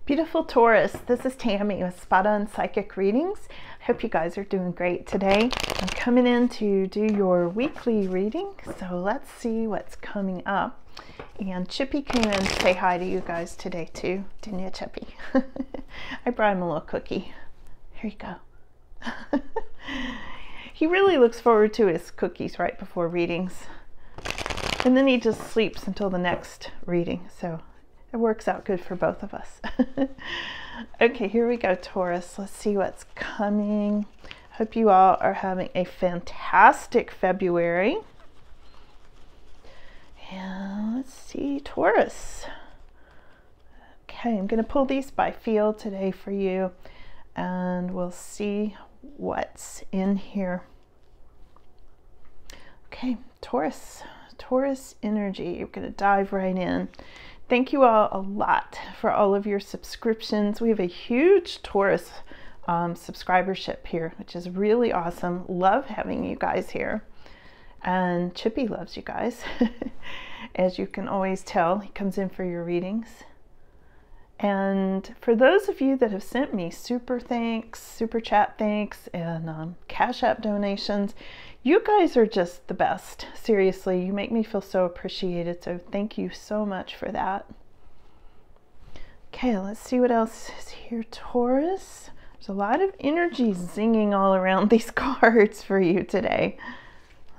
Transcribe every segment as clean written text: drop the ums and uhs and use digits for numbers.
Beautiful Taurus, this is Tammy with Spot On Psychic Readings. I hope you guys are doing great today. I'm coming in to do your weekly reading, so let's see what's coming up. And Chippy came in to say hi to you guys today too, didn't you, Chippy? I brought him a little cookie. Here you go. He really looks forward to his cookies right before readings. And then he just sleeps until the next reading, so it works out good for both of us. Okay, here we go, Taurus. Let's see what's coming. Hope you all are having a fantastic February. And let's see, Taurus. Okay, I'm going to pull these by feel today for you, and we'll see what's in here. Okay, Taurus. Taurus energy. You're going to dive right in. Thank you all a lot for all of your subscriptions. We have a huge Taurus subscribership here, which is really awesome. Love having you guys here. And Chippy loves you guys. As you can always tell, he comes in for your readings. And for those of you that have sent me super thanks, super chat thanks, and Cash App donations, you guys are just the best. Seriously, you make me feel so appreciated, so thank you so much for that. Okay, let's see what else is here, Taurus. There's a lot of energy zinging all around these cards for you today.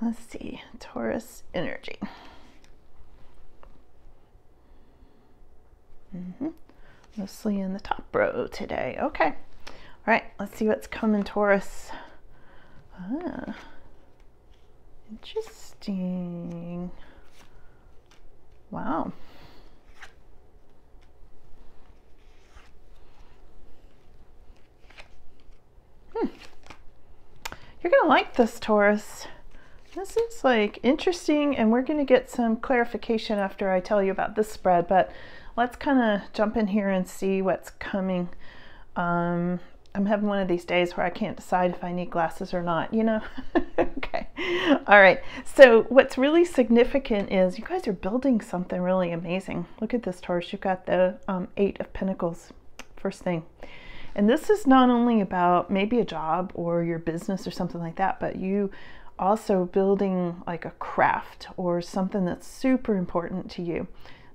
Let's see, Taurus energy. Mostly in the top row today. Okay. All right, let's see what's coming, Taurus. Ah, interesting. Wow. You're going to like this, Taurus. This is like interesting, and we're going to get some clarification after I tell you about this spread, but let's kind of jump in here and see what's coming. I'm having one of these days where I can't decide if I need glasses or not, you know? Okay. All right. So what's really significant is you guys are building something really amazing. Look at this, Taurus. You've got the Eight of Pentacles, first thing. And this is not only about maybe a job or your business or something like that, but you also building like a craft or something that's super important to you.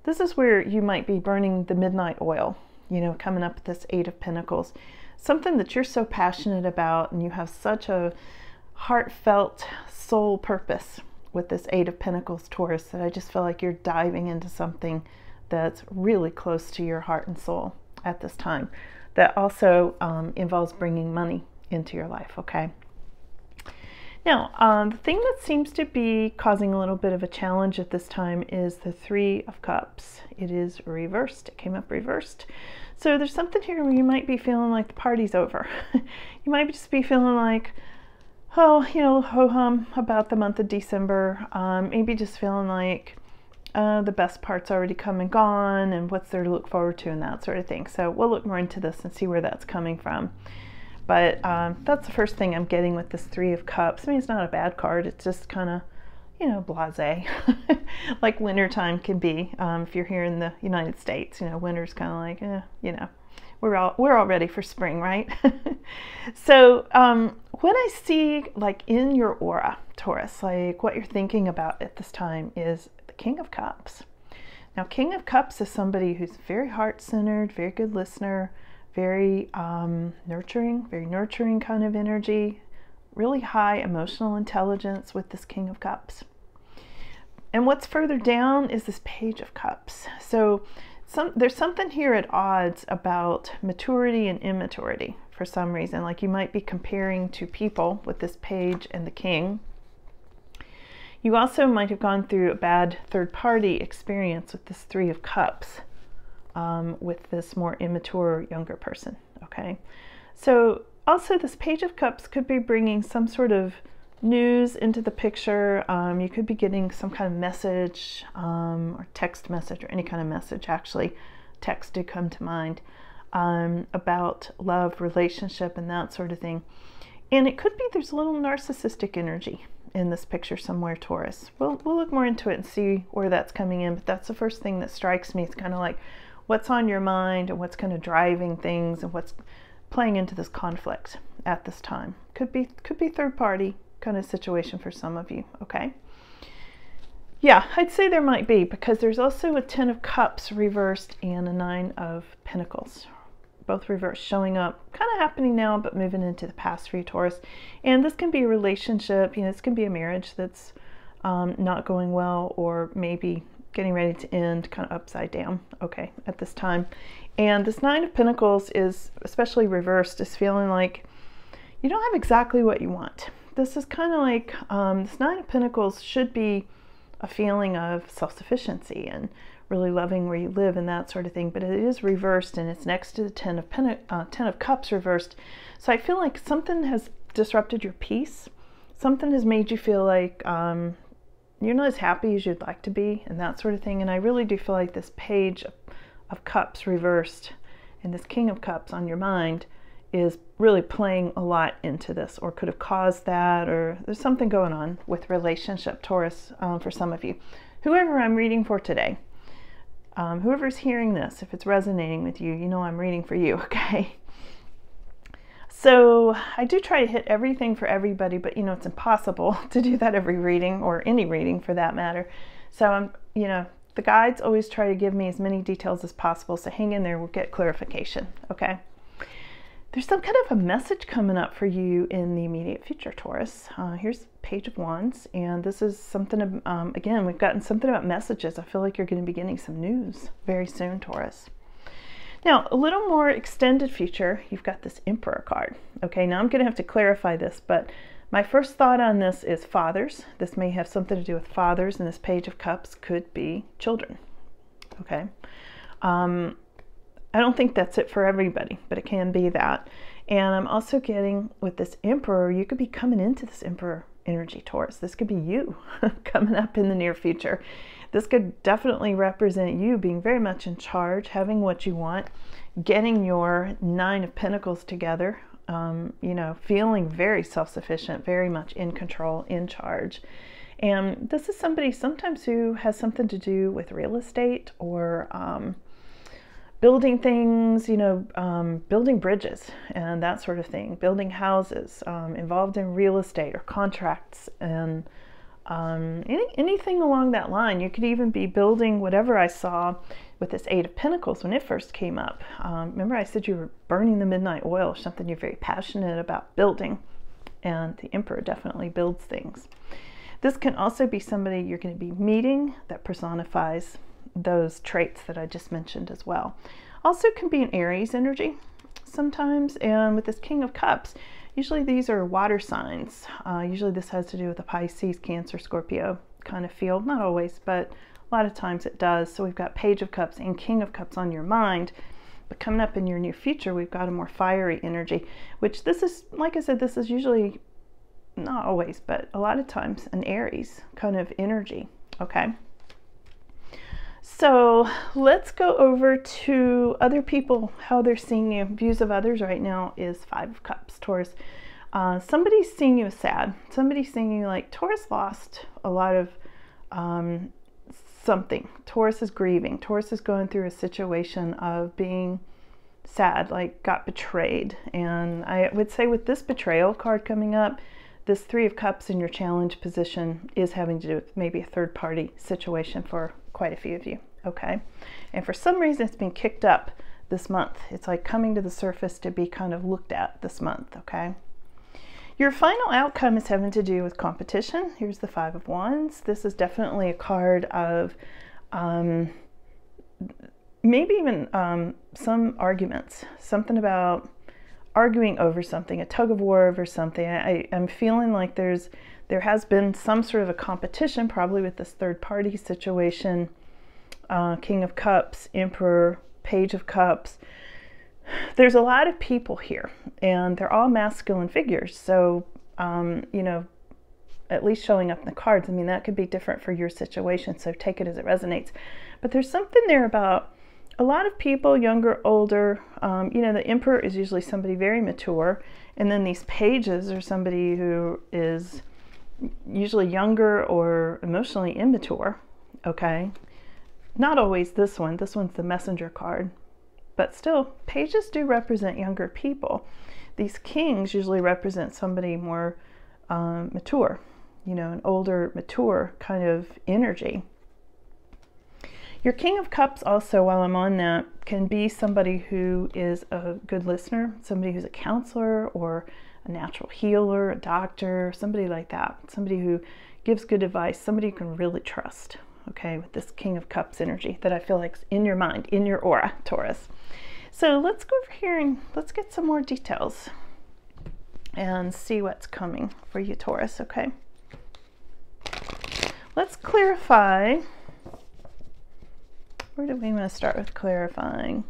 This is where you might be burning the midnight oil, you know, coming up with this Eight of Pentacles. Something that you're so passionate about, and you have such a heartfelt soul purpose with this Eight of Pentacles, Taurus, that I just feel like you're diving into something that's really close to your heart and soul at this time. That also involves bringing money into your life, okay? Now, the thing that seems to be causing a little bit of a challenge at this time is the Three of Cups. It is reversed. It came up reversed. So there's something here where you might be feeling like the party's over. You might just be feeling like, oh, you know, ho-hum about the month of December. Maybe just feeling like the best part's already come and gone, and what's there to look forward to and that sort of thing. So we'll look more into this and see where that's coming from. But that's the first thing I'm getting with this Three of Cups. I mean, it's not a bad card. It's just kind of, you know, blasé, like wintertime can be. If you're here in the United States, you know, winter's kind of like, you know, we're all ready for spring, right? So what I see like in your aura, Taurus, like what you're thinking about at this time is the King of Cups. Now, King of Cups is somebody who's very heart-centered, very good listener, very nurturing kind of energy, really high emotional intelligence with this King of Cups. And what's further down is this Page of Cups. So there's something here at odds about maturity and immaturity for some reason. Like you might be comparing two people with this Page and the King. You also might have gone through a bad third-party experience with this Three of Cups. With this more immature younger person, okay? So also this Page of Cups could be bringing some sort of news into the picture. You could be getting some kind of message or text message or any kind of message, actually. Text did come to mind about love, relationship, and that sort of thing. And it could be there's a little narcissistic energy in this picture somewhere, Taurus. We'll look more into it and see where that's coming in, but that's the first thing that strikes me. It's kind of like, what's on your mind and what's kind of driving things and what's playing into this conflict at this time. Could be third party kind of situation for some of you, okay? Yeah, I'd say there might be, because there's also a 10 of Cups reversed and a 9 of Pentacles, both reversed, showing up, kind of happening now, but moving into the past for you, Taurus. And this can be a relationship, this can be a marriage that's not going well, or maybe getting ready to end, kind of upside down, okay, at this time. And this 9 of Pentacles is, especially reversed, is feeling like you don't have exactly what you want. This is kind of like, this 9 of Pentacles should be a feeling of self-sufficiency and really loving where you live and that sort of thing, but it is reversed, and it's next to the 10 of Cups reversed. So I feel like something has disrupted your peace. Something has made you feel like you're not as happy as you'd like to be, and that sort of thing. And I really do feel like this Page of Cups reversed and this King of Cups on your mind is really playing a lot into this, or could have caused that, or there's something going on with relationship, Taurus, for some of you. Whoever I'm reading for today, whoever's hearing this, if it's resonating with you, you know I'm reading for you, okay? So I do try to hit everything for everybody, but it's impossible to do that every reading, or any reading for that matter. So the guides always try to give me as many details as possible, so hang in there, we'll get clarification, okay? There's some kind of a message coming up for you in the immediate future, Taurus. Here's Page of Wands, and this is something, again, we've gotten something about messages. I feel like you're going to be getting some news very soon, Taurus. Now, a little more extended future, you've got this Emperor card. Okay, now I'm going to have to clarify this, but my first thought on this is fathers. This may have something to do with fathers, and this Page of Cups could be children. Okay. I don't think that's it for everybody, but it can be that. And I'm also getting with this Emperor, you could be coming into this Emperor energy, Taurus. This could be you coming up in the near future. This could definitely represent you being very much in charge, having what you want, getting your 9 of Pentacles together, feeling very self-sufficient, very much in control, in charge. And this is somebody sometimes who has something to do with real estate, or building things, building bridges and that sort of thing, building houses, involved in real estate or contracts, and anything along that line. You could even be building whatever I saw with this 8 of Pentacles when it first came up. Remember I said you were burning the midnight oil, something you're very passionate about building, and the Emperor definitely builds things. This can also be somebody you're going to be meeting that personifies those traits that I just mentioned as well. Also can be an Aries energy sometimes, and with this King of Cups, usually these are water signs. Usually this has to do with the Pisces, Cancer, Scorpio kind of feel. Not always, but a lot of times it does. So we've got Page of Cups and King of Cups on your mind, but coming up in your near future, we've got a more fiery energy, which this is, like I said, this is usually, not always, but a lot of times an Aries kind of energy, okay? So let's go over to other people, how they're seeing you. Views of others right now is 5 of Cups, Taurus. Somebody's seeing you as sad. Somebody's seeing you like Taurus lost a lot of something. Taurus is grieving. Taurus is going through a situation of being sad, like got betrayed. And I would say with this betrayal card coming up, this 3 of Cups in your challenge position is having to do with maybe a third party situation for quite a few of you, okay? And for some reason it's been kicked up this month. It's like coming to the surface to be kind of looked at this month, okay? Your final outcome is having to do with competition. Here's the 5 of Wands. This is definitely a card of maybe even some arguments, something about arguing over something, a tug of war over something. I'm feeling like there has been some sort of a competition, probably with this third party situation. King of Cups, Emperor, Page of Cups. There's a lot of people here, and they're all masculine figures. So, at least showing up in the cards, I mean, that could be different for your situation, so take it as it resonates. But there's something there about a lot of people, younger, older. The Emperor is usually somebody very mature, and then these pages are somebody who is usually younger or emotionally immature, okay? Not always this one. This one's the messenger card. But still, pages do represent younger people. These kings usually represent somebody more mature, you know, an older, mature kind of energy. Your King of Cups also, while I'm on that, can be somebody who is a good listener, somebody who's a counselor or a natural healer, a doctor, somebody like that, somebody who gives good advice, somebody you can really trust, okay, with this King of Cups energy that I feel like is in your mind, in your aura, Taurus. So let's go over here and let's get some more details and see what's coming for you, Taurus, okay? Let's clarify. Where do we want to start with clarifying?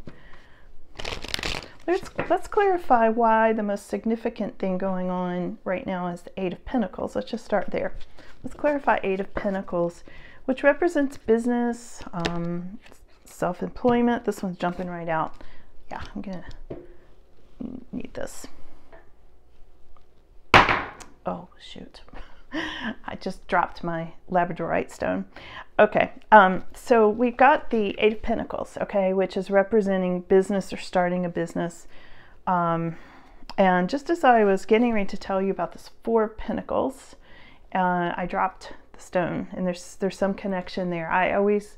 Let's clarify why the most significant thing going on right now is the Eight of Pentacles. Let's just start there. Let's clarify Eight of Pentacles, which represents business, self-employment. This one's jumping right out. Yeah, I'm gonna need this. Oh, shoot. I just dropped my labradorite stone. Okay, so we've got the Eight of Pentacles, okay, which is representing business or starting a business. And just as I was getting ready to tell you about this Four of Pentacles, I dropped the stone, and there's some connection there. I always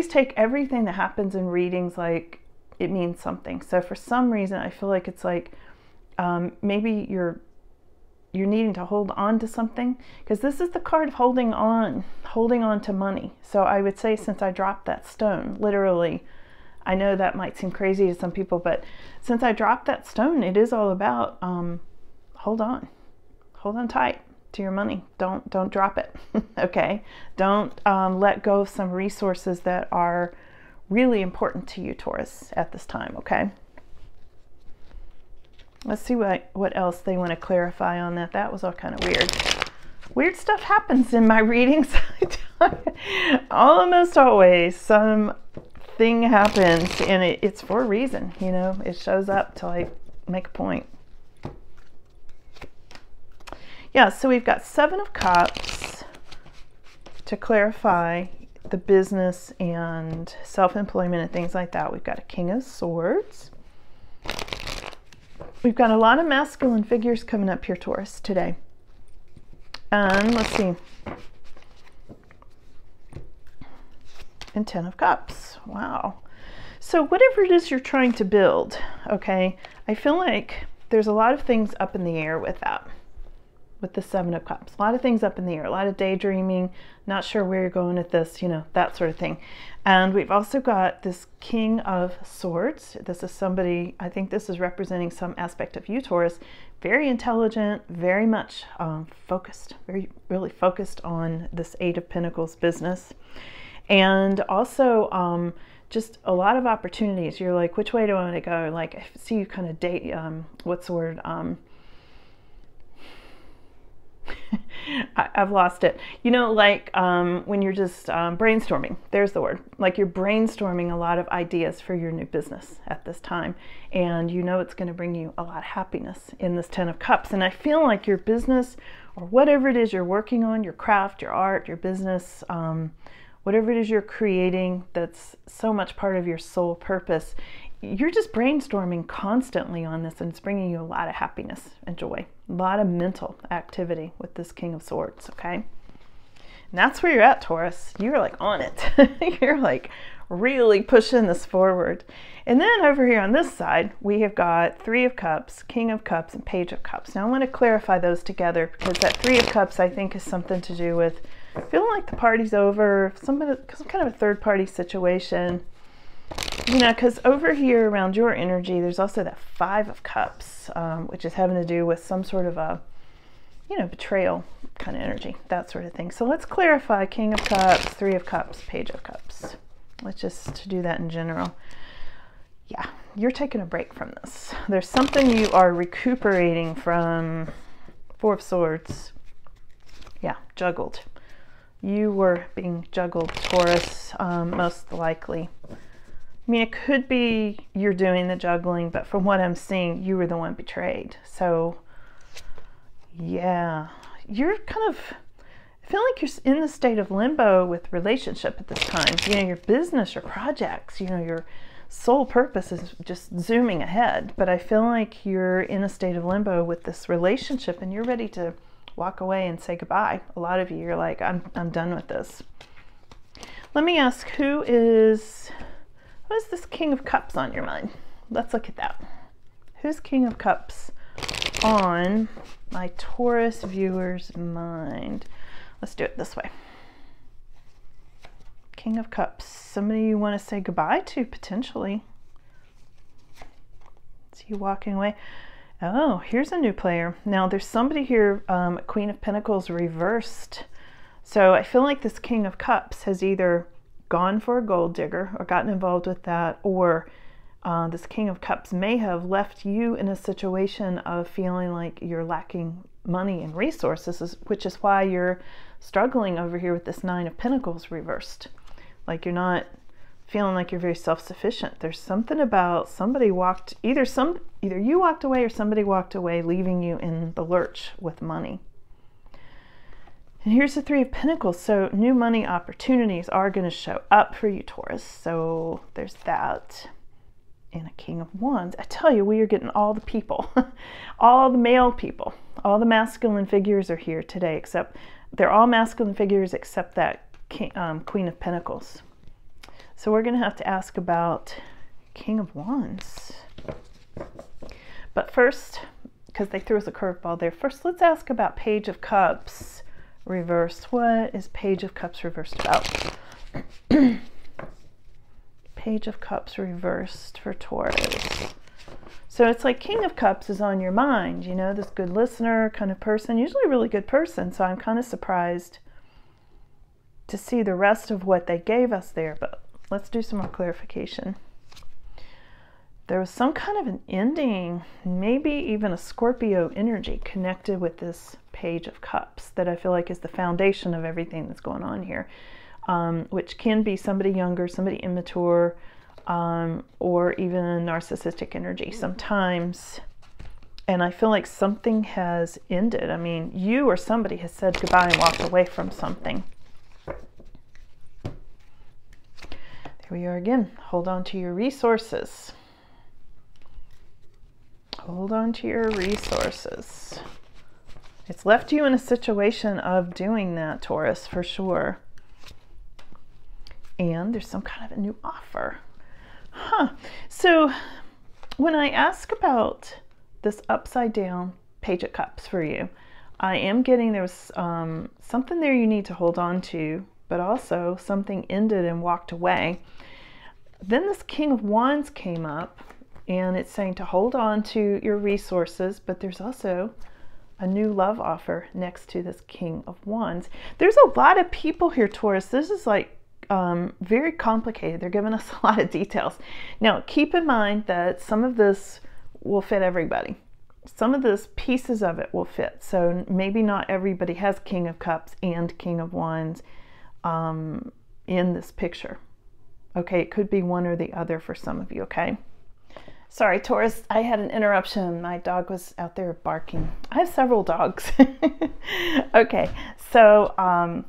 take everything that happens in readings like it means something. So for some reason, I feel like it's like maybe you're needing to hold on to something, because this is the card of holding on to money. So I would say, since I dropped that stone, literally, I know that might seem crazy to some people, but since I dropped that stone, it is all about hold on tight to your money. Don't drop it. Okay, don't let go of some resources that are really important to you, Taurus, at this time. Okay. Let's see what else they want to clarify on that. That was all kind of weird. Weird stuff happens in my readings. Almost always something happens, and it's for a reason, you know. It shows up to like make a point. Yeah, so we've got Seven of Cups to clarify the business and self-employment and things like that. We've got a King of Swords. We've got a lot of masculine figures coming up here, Taurus, today. And let's see. And Ten of Cups. Wow. So whatever it is you're trying to build, okay, I feel like there's a lot of things up in the air with that, with the Seven of Cups. A lot of things up in the air, a lot of daydreaming, not sure where you're going with this, you know, that sort of thing. And we've also got this King of Swords. This is somebody, I think this is representing some aspect of you, Taurus, very intelligent, very much focused, really focused on this Eight of Pentacles business. And also just a lot of opportunities. You're like, which way do I want to go? Like, I see you kind of date, what's the word? I've lost it. You know, like when you're just brainstorming, there's the word. Like you're brainstorming a lot of ideas for your new business at this time. And you know it's going to bring you a lot of happiness in this Ten of Cups. And I feel like your business, or whatever it is you're working on, your craft, your art, your business, whatever it is you're creating that's so much part of your soul purpose, you're just brainstorming constantly on this, and it's bringing you a lot of happiness and joy, a lot of mental activity with this King of Swords, okay? And that's where you're at, Taurus. You're like on it. You're like really pushing this forward. And then over here on this side, we have got Three of Cups, King of Cups, and Page of Cups. Now I want to clarify those together, because that Three of Cups I think is something to do with feeling like the party's over, some kind of a third party situation. You know, because over here around your energy, there's also that Five of Cups, which is having to do with some sort of a, you know, betrayal kind of energy, that sort of thing. So let's clarify King of Cups, Three of Cups, Page of Cups. Let's just do that in general. Yeah, you're taking a break from this. There's something you are recuperating from. Four of Swords. Yeah, juggled. You were being juggled, Taurus, most likely. I mean, it could be you're doing the juggling, but from what I'm seeing, you were the one betrayed. So, yeah, you're kind of feel like you're in the state of limbo with relationship at this time. You know, your business, your projects, you know, your sole purpose is just zooming ahead. But I feel like you're in a state of limbo with this relationship and you're ready to walk away and say goodbye. A lot of you, you're like, I'm done with this. Let me ask, who is this King of Cups on your mind? Let's look at that. Who's King of Cups on my Taurus viewer's mind? Let's do it this way. King of Cups, somebody you want to say goodbye to, potentially. See you walking away. Oh, here's a new player. Now there's somebody here, Queen of Pentacles reversed. So I feel like this King of Cups has either gone for a gold digger or gotten involved with that, or this King of Cups may have left you in a situation of feeling like you're lacking money and resources, which is why you're struggling over here with this Nine of Pentacles reversed. Like you're not feeling like you're very self-sufficient. There's something about somebody walked, either you walked away or somebody walked away, leaving you in the lurch with money. And here's the Three of Pentacles. So new money opportunities are going to show up for you, Taurus. So there's that. And a King of Wands. I tell you, we are getting all the people, all the male people, all the masculine figures are here today, except they're all masculine figures except that Queen of Pentacles. So we're going to have to ask about King of Wands. But first, because they threw us a curveball there, first let's ask about Page of Cups reversed. What is Page of Cups reversed about? Page of Cups reversed for Taurus. So it's like King of Cups is on your mind, you know, this good listener kind of person, usually a really good person. So I'm kind of surprised to see the rest of what they gave us there, but let's do some more clarification. There was some kind of an ending, maybe even a Scorpio energy connected with this Page of Cups that I feel like is the foundation of everything that's going on here. Which can be somebody younger, somebody immature, or even a narcissistic energy sometimes. And I feel like something has ended. I mean, you or somebody has said goodbye and walked away from something. There we are again. Hold on to your resources. Hold on to your resources. It's left you in a situation of doing that, Taurus, for sure. And there's some kind of a new offer. So when I ask about this upside down Page of Cups for you, I am getting there was something there you need to hold on to, but also something ended and walked away. Then this King of Wands came up, and it's saying to hold on to your resources, but there's also a new love offer next to this King of Wands. There's a lot of people here, Taurus. This is like very complicated. They're giving us a lot of details. Now, keep in mind that some of this will fit everybody. Some of this pieces of it will fit. So maybe not everybody has King of Cups and King of Wands in this picture. Okay, it could be one or the other for some of you, okay? Sorry, Taurus, I had an interruption. My dog was out there barking. I have several dogs. Okay, so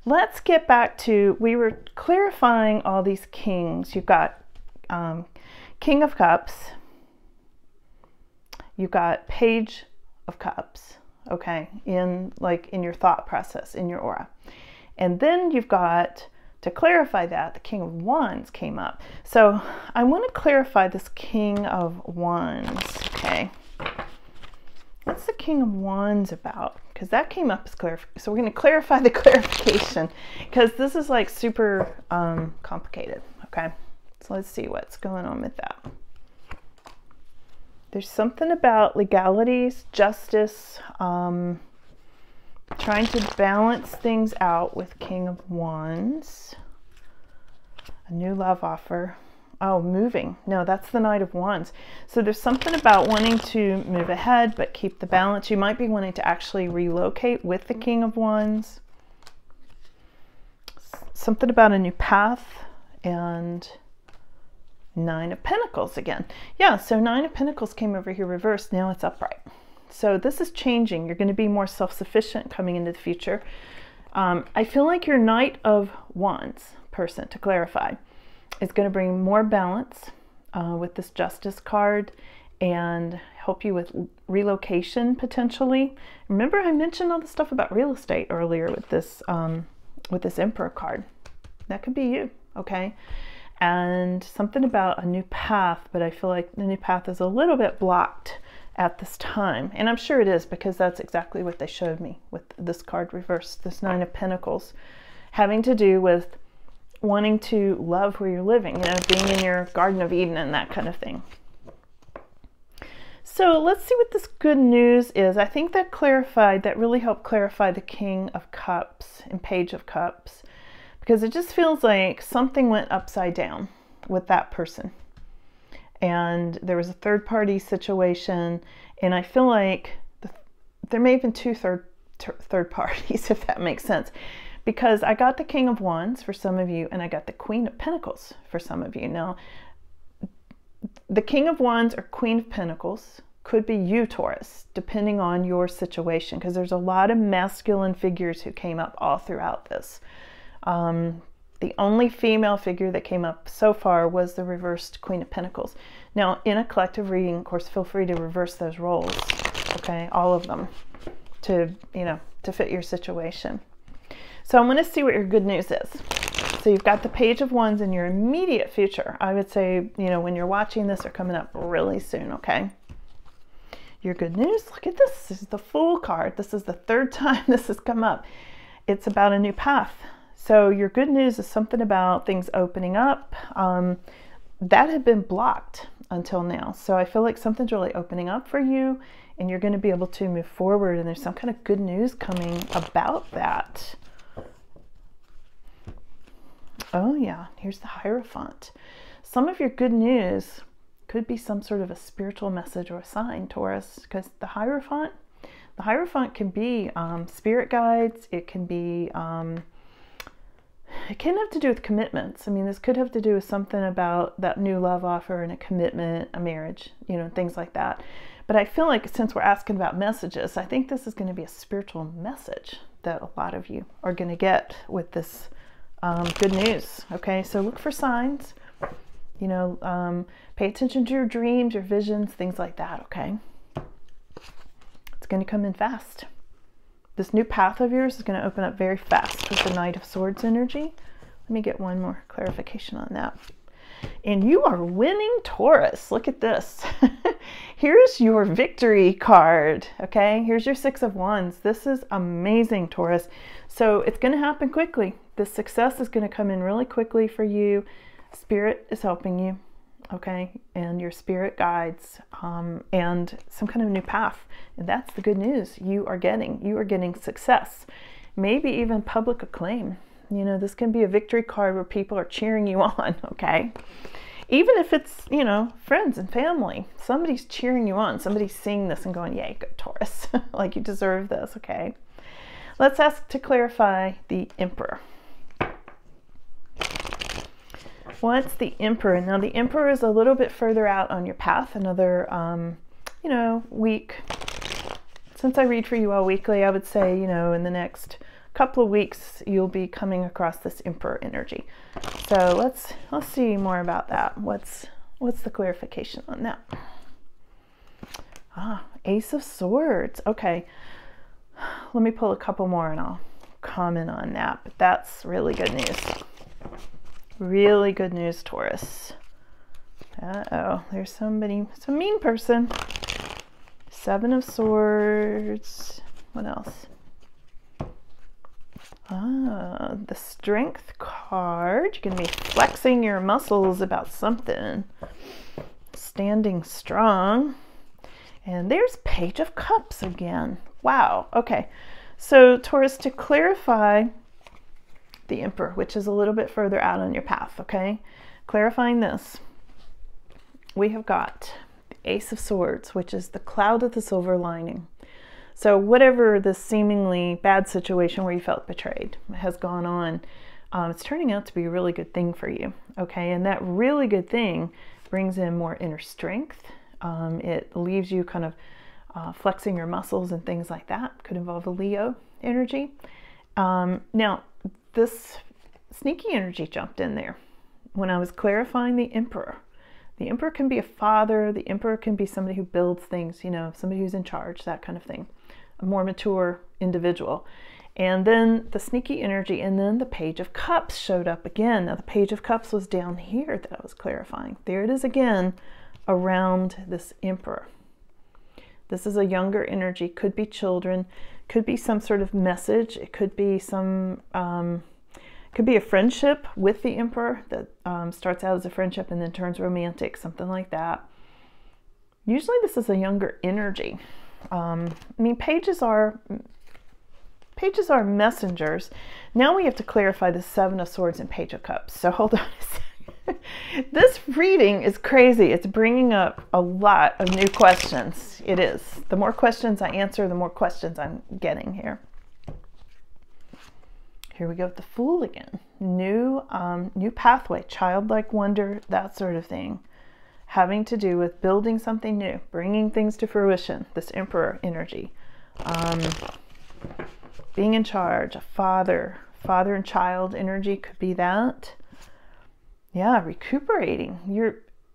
let's get back to, we were clarifying all these kings. You've got King of Cups. You've got Page of Cups, okay, in your thought process, in your aura. And then you've got, to clarify that, the King of Wands came up. So I want to clarify this King of Wands, okay? What's the King of Wands about? Because that came up as clarification. So we're going to clarify the clarification, because this is like super complicated, okay? So let's see what's going on with that. There's something about legalities, justice, trying to balance things out with King of Wands. A new love offer. Oh, moving. No, that's the Knight of Wands. So there's something about wanting to move ahead but keep the balance. You might be wanting to actually relocate with the King of Wands. Something about a new path, and Nine of Pentacles again. Yeah, so Nine of Pentacles came over here reversed. Now it's upright. So this is changing. You're going to be more self-sufficient coming into the future. I feel like your Knight of Wands person, to clarify, is going to bring more balance with this Justice card and help you with relocation potentially. Remember I mentioned all the stuff about real estate earlier with this Emperor card. That could be you, okay? And something about a new path, but I feel like the new path is a little bit blocked at this time. And I'm sure it is, because that's exactly what they showed me with this card reversed, this Nine of Pentacles, having to do with wanting to love where you're living, you know, being in your Garden of Eden and that kind of thing. So let's see what this good news is. I think that really helped clarify the King of Cups and Page of Cups, because it just feels like something went upside down with that person. And there was a third-party situation, and I feel like there may have been two third parties, if that makes sense, because I got the King of Wands for some of you, and I got the Queen of Pentacles for some of you. Now, the King of Wands or Queen of Pentacles could be you, Taurus, depending on your situation, because there's a lot of masculine figures who came up all throughout this. The only female figure that came up so far was the reversed Queen of Pentacles. Now, in a collective reading, of course, feel free to reverse those roles, okay? All of them to, you know, to fit your situation. So I'm going to see what your good news is. So you've got the Page of Wands in your immediate future. I would say, you know, when you're watching this or coming up really soon, okay? Your good news, look at this. This is the Fool card. This is the third time this has come up. It's about a new path. So your good news is something about things opening up. That had been blocked until now. So I feel like something's really opening up for you, and you're going to be able to move forward, and there's some kind of good news coming about that. Oh yeah, here's the Hierophant. Some of your good news could be some sort of a spiritual message or a sign, Taurus, because the Hierophant can be spirit guides. It can be, it can have to do with commitments. I mean, this could have to do with something about that new love offer and a commitment, a marriage, you know, things like that. But I feel like since we're asking about messages, I think this is going to be a spiritual message that a lot of you are going to get with this good news. Okay, so look for signs, you know, pay attention to your dreams, your visions, things like that. Okay, it's going to come in fast. This new path of yours is going to open up very fast with the Knight of Swords energy. Let me get one more clarification on that. And you are winning, Taurus. Look at this. Here's your victory card. Okay, here's your Six of Wands. This is amazing, Taurus. So it's going to happen quickly. This success is going to come in really quickly for you. Spirit is helping you. Okay, and your spirit guides, and some kind of new path. And that's the good news you are getting success, maybe even public acclaim. You know, this can be a victory card where people are cheering you on. Okay, even if it's, you know, friends and family, somebody's cheering you on, somebody's seeing this and going, yay, good Taurus, like you deserve this. Okay, let's ask to clarify the Emperor. What's the Emperor? Now the Emperor is a little bit further out on your path, another, you know, week. Since I read for you all weekly, I would say, you know, in the next couple of weeks, you'll be coming across this Emperor energy. So let's see more about that. What's the clarification on that? Ace of Swords. Okay, let me pull a couple more and I'll comment on that. But that's really good news. Really good news, Taurus. Uh-oh, there's somebody, some mean person. Seven of Swords. What else? The Strength card. You're going to be flexing your muscles about something. Standing strong. And there's Page of Cups again. Wow. Okay. So, Taurus, to clarify the Emperor, which is a little bit further out on your path, okay? Clarifying this, we have got the Ace of Swords, which is the cloud with the silver lining. So whatever this seemingly bad situation where you felt betrayed has gone on, it's turning out to be a really good thing for you, okay? And that really good thing brings in more inner strength. It leaves you kind of flexing your muscles and things like that. Could involve a Leo energy. Now, this sneaky energy jumped in there when I was clarifying the Emperor. The Emperor can be a father. The Emperor can be somebody who builds things, you know, somebody who's in charge, that kind of thing. A more mature individual. And then the sneaky energy, and then the Page of Cups showed up again. Now, the Page of Cups was down here that I was clarifying. There it is again around this Emperor. This is a younger energy, could be children, could be some sort of message. It could be some, could be a friendship with the Emperor that starts out as a friendship and then turns romantic, something like that. Usually this is a younger energy. I mean, pages are messengers. Now we have to clarify the Seven of Swords and Page of Cups. So hold on a second. This reading is crazy. It's bringing up a lot of new questions. It is. The more questions I answer, the more questions I'm getting here. Here we go with the Fool again. New pathway, childlike wonder, that sort of thing. Having to do with building something new, bringing things to fruition, this Emperor energy. Being in charge, a father and child energy could be that. Yeah, recuperating.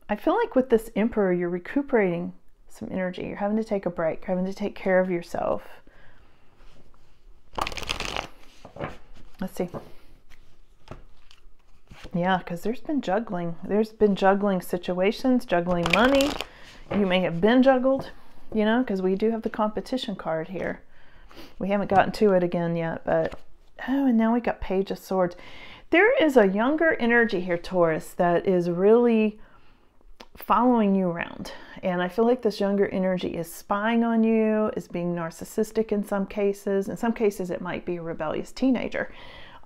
I feel like with this Emperor, you're recuperating some energy. You're having to take a break, having to take care of yourself. Let's see. Yeah, because there's been juggling. There's been juggling situations, juggling money. You may have been juggled, you know, because we do have the competition card here. We haven't gotten to it again yet, but oh, and now we got Page of Swords. There is a younger energy here, Taurus, that is really following you around. And I feel like this younger energy is spying on you, is being narcissistic in some cases. In some cases, it might be a rebellious teenager.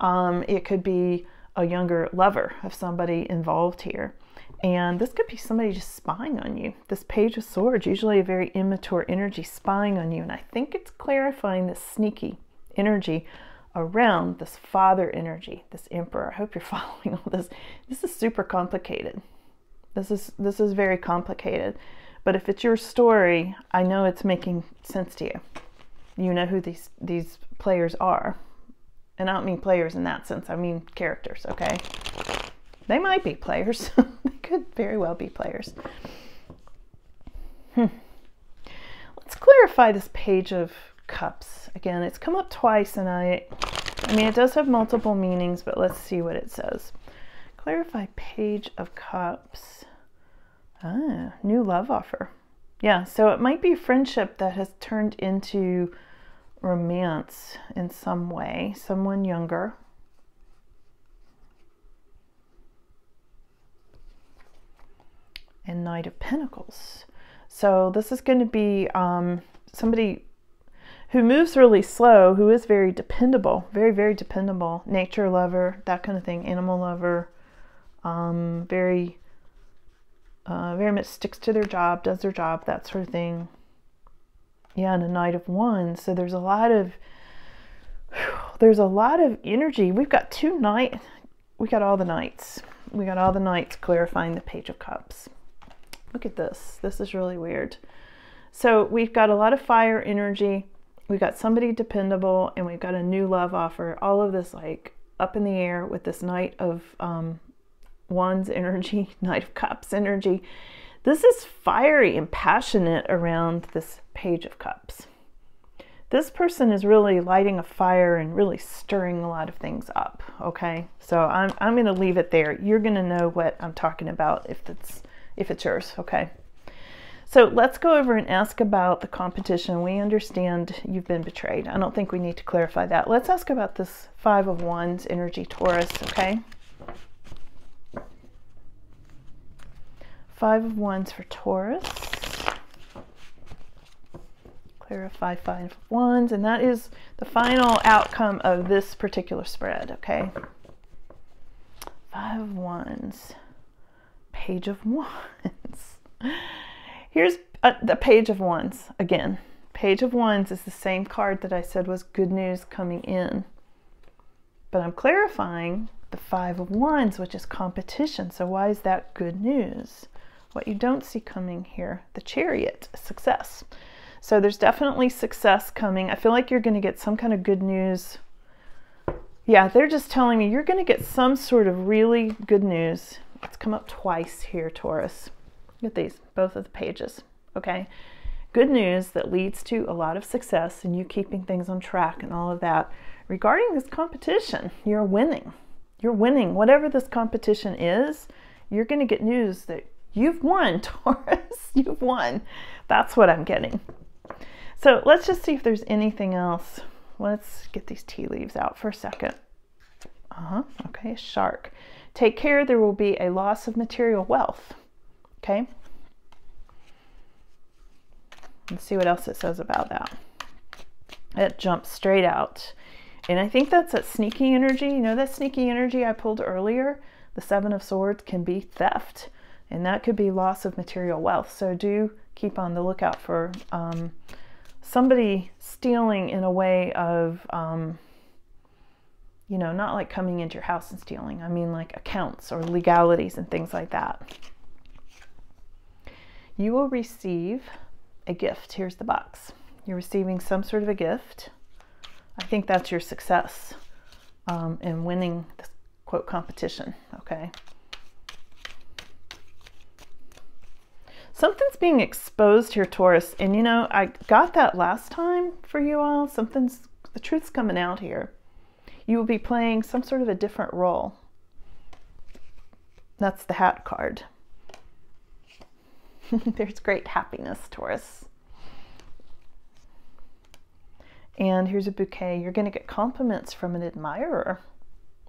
It could be a younger lover of somebody involved here. And this could be somebody just spying on you. This Page of Swords, usually a very immature energy spying on you. And I think it's clarifying this sneaky energy around this father energy, this Emperor. I hope you're following all this. This is super complicated. This is very complicated. But if it's your story, I know it's making sense to you. You know who these players are. And I don't mean players in that sense. I mean characters, okay? They might be players. They could very well be players. Let's clarify this Page of Cups. Again, it's come up twice, and I mean, it does have multiple meanings, but let's see what it says. Clarify Page of Cups. Ah, new love offer. Yeah, so it might be a friendship that has turned into romance in some way. Someone younger. And Knight of Pentacles. So this is going to be somebody who moves really slow, who is very dependable, very, very dependable. Nature lover, that kind of thing. Animal lover. Very much sticks to their job, does their job, that sort of thing. Yeah, and a Knight of Wands. So there's a lot of energy. We've got two knights. We got all the knights. We got all the knights clarifying the Page of Cups. Look at this. This is really weird. So we've got a lot of fire energy. We've got somebody dependable, and we've got a new love offer. All of this like up in the air with this Knight of Wands energy, Knight of Cups energy. This is fiery and passionate around this Page of Cups. This person is really lighting a fire and really stirring a lot of things up, okay? So I'm going to leave it there. You're going to know what I'm talking about if it's yours, okay? So let's go over and ask about the competition. We understand you've been betrayed. I don't think we need to clarify that. Let's ask about this Five of Wands energy, Taurus, okay? Five of Wands for Taurus. Clarify Five of Wands, and that is the final outcome of this particular spread, okay? Five of Wands. Page of Wands. Here's the Page of Wands again. Page of Wands is the same card that I said was good news coming in. But I'm clarifying the Five of Wands, which is competition. So why is that good news? What you don't see coming here, the Chariot, success. So there's definitely success coming. I feel like you're going to get some kind of good news Yeah, they're just telling me you're going to get some sort of really good news. It's come up twice here, Taurus. Look at these, both of the pages, okay? Good news that leads to a lot of success and you keeping things on track and all of that. Regarding this competition, you're winning. You're winning. Whatever this competition is, you're going to get news that you've won, Taurus. You've won. That's what I'm getting. So let's just see if there's anything else. Let's get these tea leaves out for a second. Okay, a shark. Take care, there will be a loss of material wealth. Okay. Let's see what else it says about that. It jumps straight out. And I think that's that sneaky energy. You know that sneaky energy I pulled earlier? The Seven of Swords can be theft. And that could be loss of material wealth. So do keep on the lookout for somebody stealing in a way of, you know, not like coming into your house and stealing. I mean like accounts or legalities and things like that. You will receive a gift. Here's the box. You're receiving some sort of a gift. I think that's your success in winning this quote competition, okay? Something's being exposed here, Taurus, and you know, I got that last time for you all. The truth's coming out here. You will be playing some sort of a different role. That's the hat card. There's great happiness, Taurus. And here's a bouquet. You're going to get compliments from an admirer.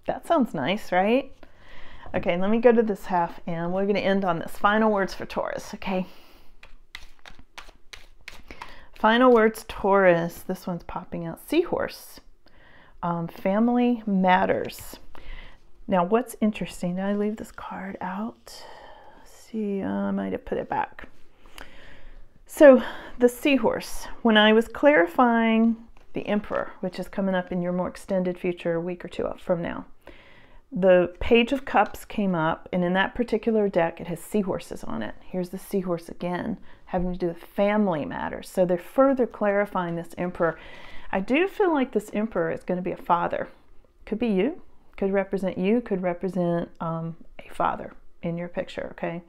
That sounds nice, right? Okay, let me go to this half and we're going to end on this. Final words for Taurus, okay? Final words, Taurus. This one's popping out. Seahorse. Family matters. Now, what's interesting, did I leave this card out? Let's see, I might have put it back. So, the seahorse. When I was clarifying the Emperor, which is coming up in your more extended future, a week or two up from now, the Page of Cups came up, and in that particular deck, it has seahorses on it. Here's the seahorse again, having to do with family matters. So they're further clarifying this Emperor. I do feel like this Emperor is going to be a father. Could be you, could represent you, could represent a father in your picture, okay?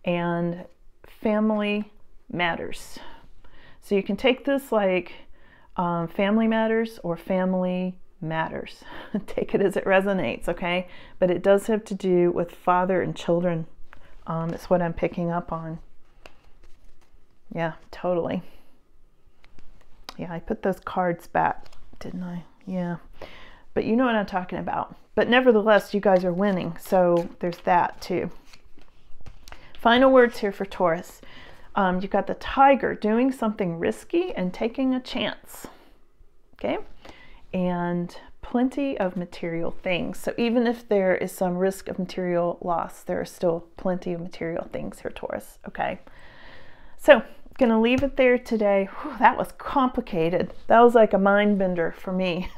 And family matters. So you can take this like family matters or family matters. Take it as it resonates, okay? But it does have to do with father and children. It's what I'm picking up on. Yeah, totally. Yeah, I put those cards back, didn't I? Yeah. But you know what I'm talking about. But nevertheless, you guys are winning. So there's that too. Final words here for Taurus. You've got the tiger doing something risky and taking a chance. Okay? And plenty of material things. So even if there is some risk of material loss, there are still plenty of material things here, Taurus. Okay? So, gonna leave it there today. Whew, that was complicated. That was like a mind bender for me.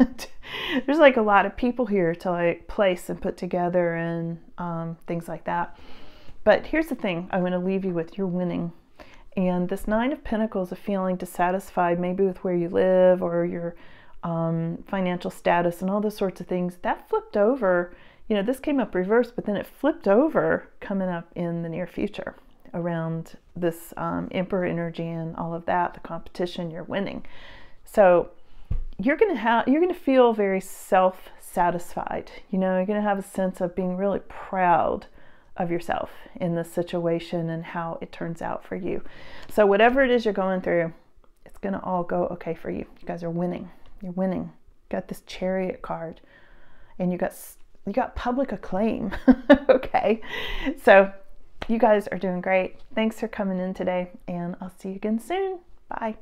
There's like a lot of people here to like place and put together and things like that. But here's the thing I'm going to leave you with. You're winning. And this Nine of Pentacles, a feeling dissatisfied maybe with where you live or your financial status and all those sorts of things, that flipped over. You know, this came up reversed, but then it flipped over coming up in the near future around this Emperor energy and all of that, the competition, you're winning. So you're gonna feel very self-satisfied. You know, you're gonna have a sense of being really proud of yourself in this situation and how it turns out for you. So whatever it is you're going through, it's gonna all go okay for you. You guys are winning. You're winning. You got this Chariot card, and you got public acclaim. Okay, so you guys are doing great. Thanks for coming in today, and I'll see you again soon. Bye.